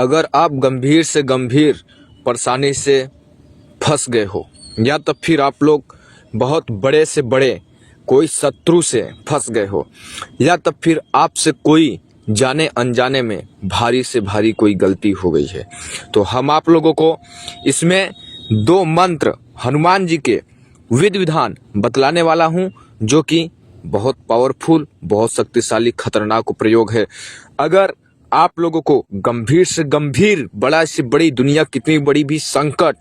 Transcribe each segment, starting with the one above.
अगर आप गंभीर से गंभीर परेशानी से फंस गए हो, या तो फिर आप लोग बहुत बड़े से बड़े कोई शत्रु से फंस गए हो, या तो फिर आपसे कोई जाने अनजाने में भारी से भारी कोई गलती हो गई है, तो हम आप लोगों को इसमें 2 मंत्र हनुमान जी के विधि विधान बतलाने वाला हूं, जो कि बहुत पावरफुल, बहुत शक्तिशाली, खतरनाक प्रयोग है। अगर आप लोगों को गंभीर से गंभीर, बड़ा से बड़ी, दुनिया कितनी बड़ी भी संकट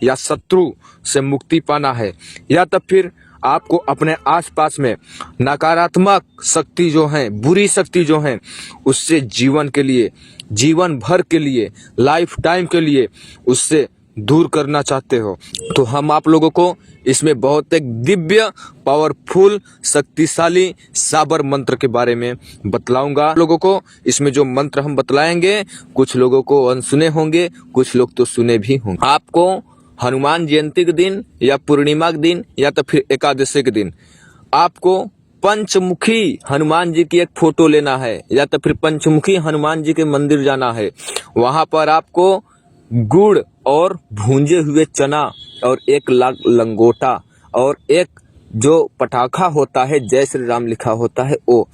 या शत्रु से मुक्ति पाना है, या तब फिर आपको अपने आसपास में नकारात्मक शक्ति जो है, बुरी शक्ति जो है, उससे जीवन के लिए, जीवन भर के लिए, लाइफ टाइम के लिए उससे दूर करना चाहते हो, तो हम आप लोगों को इसमें बहुत एक दिव्य, पावरफुल, शक्तिशाली साबर मंत्र के बारे में बतलाऊंगा। लोगों को इसमें जो मंत्र हम बतलाएंगे, कुछ लोगों को अनसुने होंगे, कुछ लोग तो सुने भी होंगे। आपको हनुमान जयंती के दिन या पूर्णिमा के दिन या तो फिर एकादशी के दिन आपको पंचमुखी हनुमान जी की एक फोटो लेना है, या तो फिर पंचमुखी हनुमान जी के मंदिर जाना है। वहां पर आपको गुड़ और भूंजे हुए चना और एक लंगोटा और एक जो पटाखा होता है, जय श्री राम लिखा होता है, वो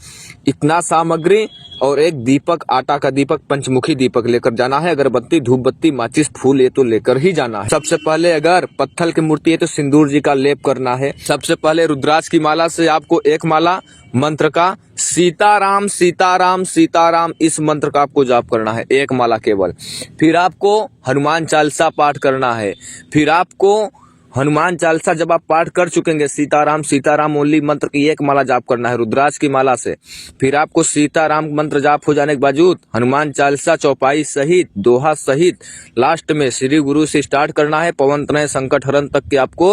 इतना सामग्री और एक दीपक, आटा का दीपक, पंचमुखी दीपक लेकर जाना है। अगरबत्ती, धूप बत्ती, माचिस, फूल ये तो लेकर ही जाना है। सबसे पहले अगर पत्थर की मूर्ति है तो सिंदूर जी का लेप करना है। सबसे पहले रुद्राक्ष की माला से आपको एक माला मंत्र का सीताराम सीताराम सीताराम, इस मंत्र का आपको जाप करना है, एक माला केवल। फिर आपको हनुमान चालीसा पाठ करना है। फिर आपको हनुमान चालीसा जब आप पाठ कर चुकेंगे, सीताराम सीताराम ओनली मंत्र की एक माला जाप करना है रुद्राक्ष की माला से। फिर आपको सीताराम मंत्र जाप हो जाने के बावजूद हनुमान चालीसा चौपाई सहित, दोहा सहित, लास्ट में श्री गुरु से स्टार्ट करना है, पवन तनय संकट हरण तक के आपको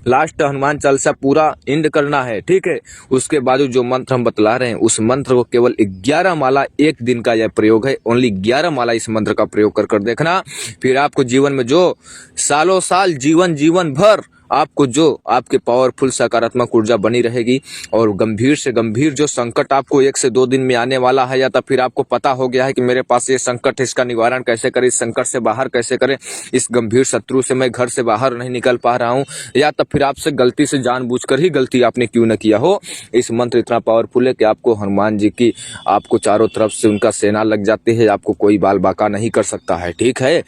लास्ट हनुमान चालीसा पूरा एंड करना है। ठीक है, उसके बाद जो मंत्र हम बतला रहे हैं, उस मंत्र को केवल 11 माला, एक दिन का यह प्रयोग है, ओनली 11 माला इस मंत्र का प्रयोग कर देखना। फिर आपको जीवन में जो सालों साल, जीवन भर आपको जो आपके पावरफुल सकारात्मक ऊर्जा बनी रहेगी, और गंभीर से गंभीर जो संकट आपको 1 से 2 दिन में आने वाला है, या तो फिर आपको पता हो गया है कि मेरे पास ये संकट है, इसका निवारण कैसे करें, इस संकट से बाहर कैसे करें, इस गंभीर शत्रु से मैं घर से बाहर नहीं निकल पा रहा हूं, या तो फिर आपसे गलती से जानबूझकर ही गलती आपने क्यों न किया हो, इस मंत्र इतना पावरफुल है कि आपको हनुमान जी की, आपको चारों तरफ से उनका सेना लग जाती है, आपको कोई बाल बाका नहीं कर सकता है। ठीक है,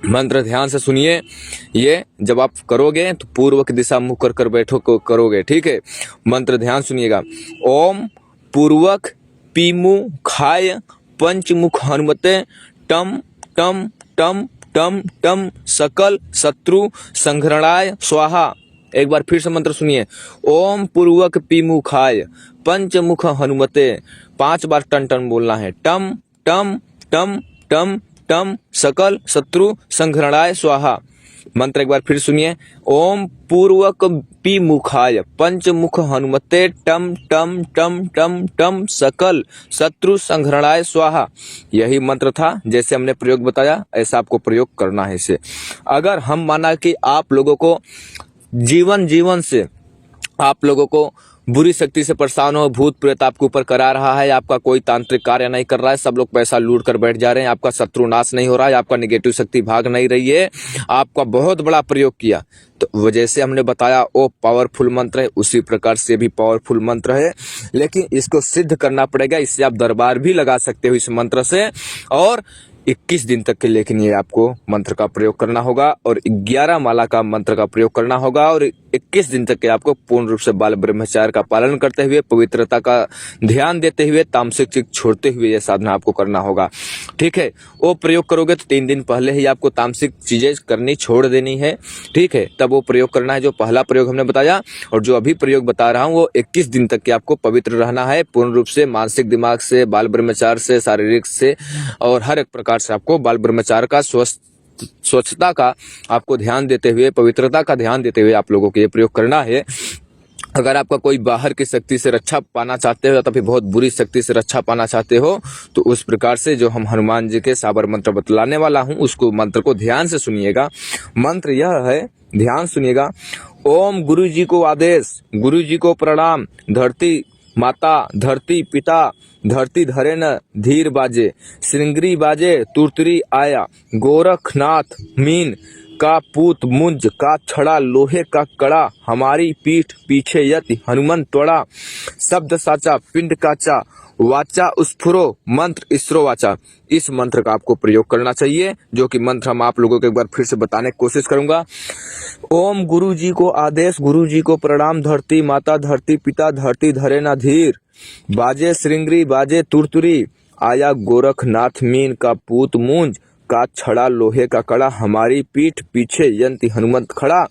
मंत्र ध्यान से सुनिए। ये जब आप करोगे तो पूर्व की दिशा मुख कर कर बैठो को करोगे। ठीक है, मंत्र ध्यान सुनिएगा। ओम पूर्वक पीमुखाय पंचमुख हनुमते टम टम टम टम टम सकल शत्रु संघरणाय स्वाहा। एक बार फिर से मंत्र सुनिए। ओम पूर्वक पीमुखाय पंचमुख हनुमते, 5 बार टन टन बोलना है। टम टम टम टम टम सकल शत्रु संघरणाय स्वाहा। मंत्र एक बार फिर सुनिए। ओम पूर्वक पीमुखाय पंचमुख हनुमते टम टम टम टम टम सकल शत्रु संघरणाय स्वाहा। यही मंत्र था, जैसे हमने प्रयोग बताया ऐसा आपको प्रयोग करना है इसे। अगर हम माना कि आप लोगों को जीवन से आप लोगों को बुरी शक्ति से परेशान हो, भूत प्रेत आपके ऊपर करा रहा है, आपका कोई तांत्रिक कार्य नहीं कर रहा है, सब लोग पैसा लूट कर बैठ जा रहे हैं, आपका शत्रु नाश नहीं हो रहा है, आपका नेगेटिव शक्ति भाग नहीं रही है, आपका बहुत बड़ा प्रयोग किया, तो जैसे हमने बताया वो पावरफुल मंत्र है, उसी प्रकार से भी पावरफुल मंत्र है, लेकिन इसको सिद्ध करना पड़ेगा। इससे आप दरबार भी लगा सकते हो इस मंत्र से, और 21 दिन तक के लेकिन ये आपको मंत्र का प्रयोग करना होगा, और 11 माला का मंत्र का प्रयोग करना होगा, और 21 दिन तक के आपको पूर्ण रूप से बाल ब्रह्मचार्य का पालन करते हुए, पवित्रता का ध्यान देते हुए, तामसिक चीज छोड़ते हुए यह साधना आपको करना होगा। ठीक है, वो प्रयोग करोगे तो 3 दिन पहले ही आपको तामसिक चीजें करनी छोड़ देनी है। ठीक है, तब वो प्रयोग करना है जो पहला प्रयोग हमने बताया, और जो अभी प्रयोग बता रहा हूँ वो 21 दिन तक के आपको पवित्र रहना है, पूर्ण रूप से, मानसिक, दिमाग से, बाल ब्रह्मचार्य से, शारीरिक से, और हर एक प्रकार से आपको बाल ब्रह्मचार्य का स्वच्छता का आपको ध्यान देते हुए, पवित्रता का ध्यान देते हुए आप लोगों को ये प्रयोग करना है। अगर आपका कोई बाहर की शक्ति से रक्षा पाना चाहते हो, या तो फिर बहुत बुरी शक्ति से रक्षा पाना चाहते हो, तो उस प्रकार से जो हम हनुमान जी के साबर मंत्र बतलाने वाला हूं, उसको मंत्र को ध्यान से सुनिएगा। मंत्र यह है, ध्यान सुनिएगा। ओम गुरु जी को आदेश, गुरु जी को प्रणाम, धरती माता धरती पिता धरती धरे न धीर बाजे, श्रृंगरी बाजे तुरतुरी आया, गोरखनाथ मीन का पूत मुंज का छड़ा, लोहे का कड़ा हमारी पीठ पीछे यति हनुमंत त्वड़ा, शब्द साचा पिंड काचा, वाचा स्फुरो मंत्र इसरो वाचा। इस मंत्र का आपको प्रयोग करना चाहिए, जो कि मंत्र हम आप लोगों को एक बार फिर से बताने की कोशिश करूंगा। ओम गुरु जी को आदेश, गुरु जी को प्रणाम, धरती माता धरती पिता धरती धरे ना धीर, बाजे श्रृंगरी बाजे तुरतुरी, आया गोरखनाथ मीन का पूत मूंज का छड़ा, लोहे का कड़ा हमारी पीठ पीछे यंति हनुमंत खड़ा,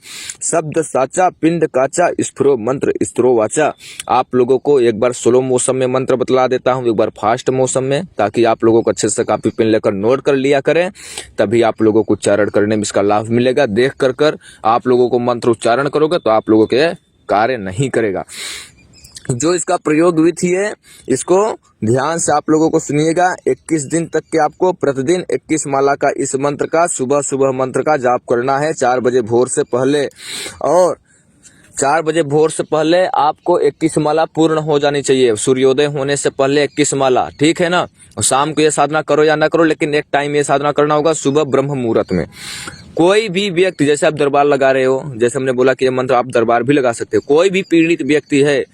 शब्द साचा पिंड काचा, स्फुरो मंत्र स्त्रो वाचा। आप लोगों को एक बार स्लो मौसम में मंत्र बतला देता हूं, एक बार फास्ट मौसम में, ताकि आप लोगों को अच्छे से कॉपी पेन लेकर नोट कर लिया करें, तभी आप लोगों को उच्चारण करने में इसका लाभ मिलेगा। देख कर आप लोगों को मंत्र उच्चारण करोगे तो आप लोगों के कार्य नहीं करेगा। जो इसका प्रयोग विधि है, इसको ध्यान से आप लोगों को सुनिएगा। 21 दिन तक के आपको प्रतिदिन 21 माला का इस मंत्र का सुबह सुबह मंत्र का जाप करना है 4 बजे भोर से पहले, और 4 बजे भोर से पहले आपको 21 माला पूर्ण हो जानी चाहिए, सूर्योदय होने से पहले 21 माला, ठीक है ना। शाम को ये साधना करो या ना करो, लेकिन एक टाइम ये साधना करना होगा, सुबह ब्रह्म मुहूर्त में। कोई भी व्यक्ति, जैसे आप दरबार लगा रहे हो, जैसे हमने बोला कि ये मंत्र आप दरबार भी लगा सकते हो, कोई भी पीड़ित व्यक्ति है,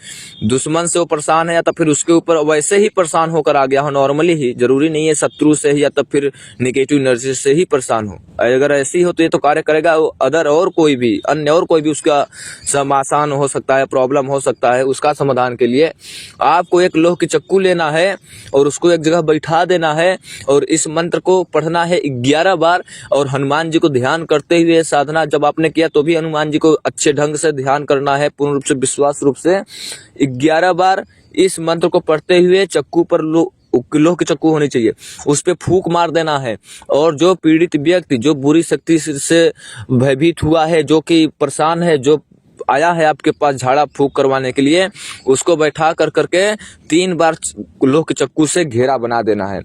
दुश्मन से वो परेशान है या तो फिर उसके ऊपर वैसे ही परेशान होकर आ गया हो नॉर्मली ही, जरूरी नहीं है शत्रु से ही या तो फिर निगेटिव एनर्जी से ही परेशान हो, अगर ऐसी हो तो ये तो कार्य करेगा। अदर और कोई भी अन्य और कोई भी उसका समाधान हो सकता है, प्रॉब्लम हो सकता है, उसका समाधान के लिए आपको एक लोह की चक्कू लेना है और उसको एक जगह बैठा देना है, और इस मंत्र को पढ़ना है 11 बार, और हनुमान जी को ध्यान करते हुए साधना जब आपने किया तो भी हनुमान जी को अच्छे ढंग से ध्यान करना है, पूर्ण रूप से विश्वास रूप से 11 बार इस मंत्र को पढ़ते हुए चक्कू पर लोह की चक्कू होनी चाहिए, उस पे फूंक मार देना है। और जो पीड़ित व्यक्ति, जो बुरी शक्ति से भयभीत हुआ है, जो कि परेशान है, जो आया है आपके पास झाड़ा फूंक करवाने के लिए, उसको बैठा करके 3 बार लोह के चक्कू से घेरा बना देना है।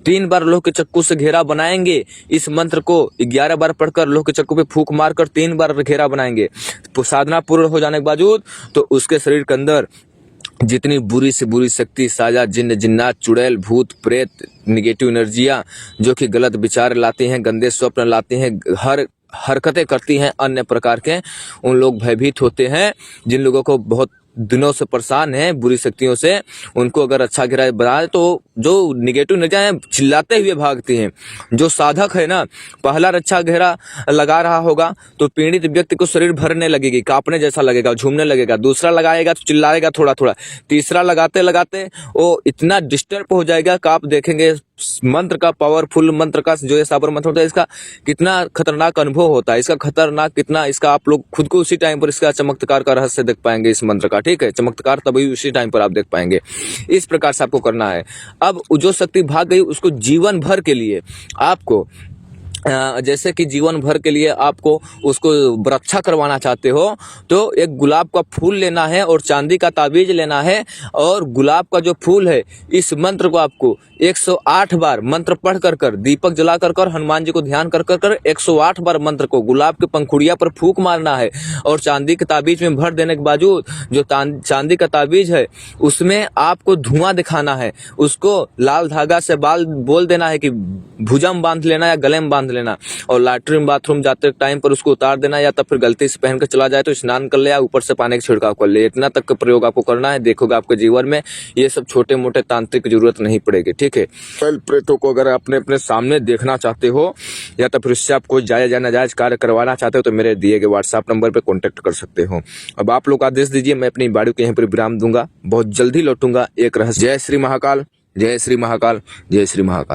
3 बार लोह के चक्कू से घेरा बनाएंगे, इस मंत्र को 11 बार पढ़कर लोह के चक्कू पे फूंक मारकर 3 बार घेरा बनाएंगे, साधना पूर्ण हो जाने के बावजूद तो उसके शरीर के अंदर जितनी बुरी से बुरी शक्ति, साजा जिन्न जिन्नात चुड़ैल भूत प्रेत निगेटिव एनर्जियां, जो कि गलत विचार लाती हैं, गंदे स्वप्न लाती हैं, हर हरकतें करती हैं अन्य प्रकार के, उन लोग भयभीत होते हैं। जिन लोगों को बहुत दिनों से परेशान है बुरी शक्तियों से, उनको अगर अच्छा घेरा बनाए तो जो निगेटिव एनर्जियां चिल्लाते हुए भागती हैं। जो साधक है ना, पहला अच्छा घेरा लगा रहा होगा तो पीड़ित व्यक्ति को शरीर भरने लगेगी, कांपने जैसा लगेगा, झूमने लगेगा। दूसरा लगाएगा तो चिल्लाएगा थोड़ा थोड़ा। तीसरा लगाते लगाते वो इतना डिस्टर्ब हो जाएगा कि आप देखेंगे मंत्र का, पावरफुल मंत्र का जो ये साबर मंत्र होता है, इसका कितना खतरनाक अनुभव होता है, इसका खतरनाक कितना, इसका आप लोग खुद को उसी टाइम पर इसका चमत्कार का रहस्य देख पाएंगे इस मंत्र का, ठीक है। चमत्कार तभी उसी टाइम पर आप देख पाएंगे। इस प्रकार से आपको करना है। अब जो शक्ति भाग गई उसको जीवन भर के लिए आपको, जैसे कि जीवन भर के लिए आपको उसको रक्षा करवाना चाहते हो तो एक गुलाब का फूल लेना है और चांदी का ताबीज लेना है, और गुलाब का जो फूल है इस मंत्र को आपको 108 बार मंत्र पढ़ कर दीपक जला कर हनुमान जी को ध्यान कर 108 बार मंत्र को गुलाब के पंखुड़िया पर फूंक मारना है, और चांदी के ताबीज में भर देने के बावजूद जो चांदी का ताबीज है उसमें आपको धुआं दिखाना है, उसको लाल धागा से बोल देना है कि भुजा में बांध लेना या गले में बांध लेना, और लैट्रिन बाथरूम जाते टाइम पर उसको उतार देना, या तो फिर गलती से पहन कर चला जाए तो स्नान कर ले या ऊपर से पानी का छिड़काव कर ले। इतना तक का प्रयोग आपको करना है। देखोगे आपके जीवन में ये सब छोटे मोटे तांत्रिक की जरूरत नहीं पड़ेगी, ठीक है। कल प्रेतों को अगर अपने सामने देखना चाहते हो या तो फिर इससे आप कोई जायज या नाजायज कार्य करवाना चाहते हो तो मेरे दिए गए व्हाट्सएप नंबर पर कॉन्टेक्ट कर सकते हो। अब आप लोग आदेश दीजिए, मैं अपनी वीडियो के यहाँ पर विराम दूंगा, बहुत जल्दी लौटूंगा एक रहस्य। जय श्री महाकाल, जय श्री महाकाल, जय श्री महाकाल।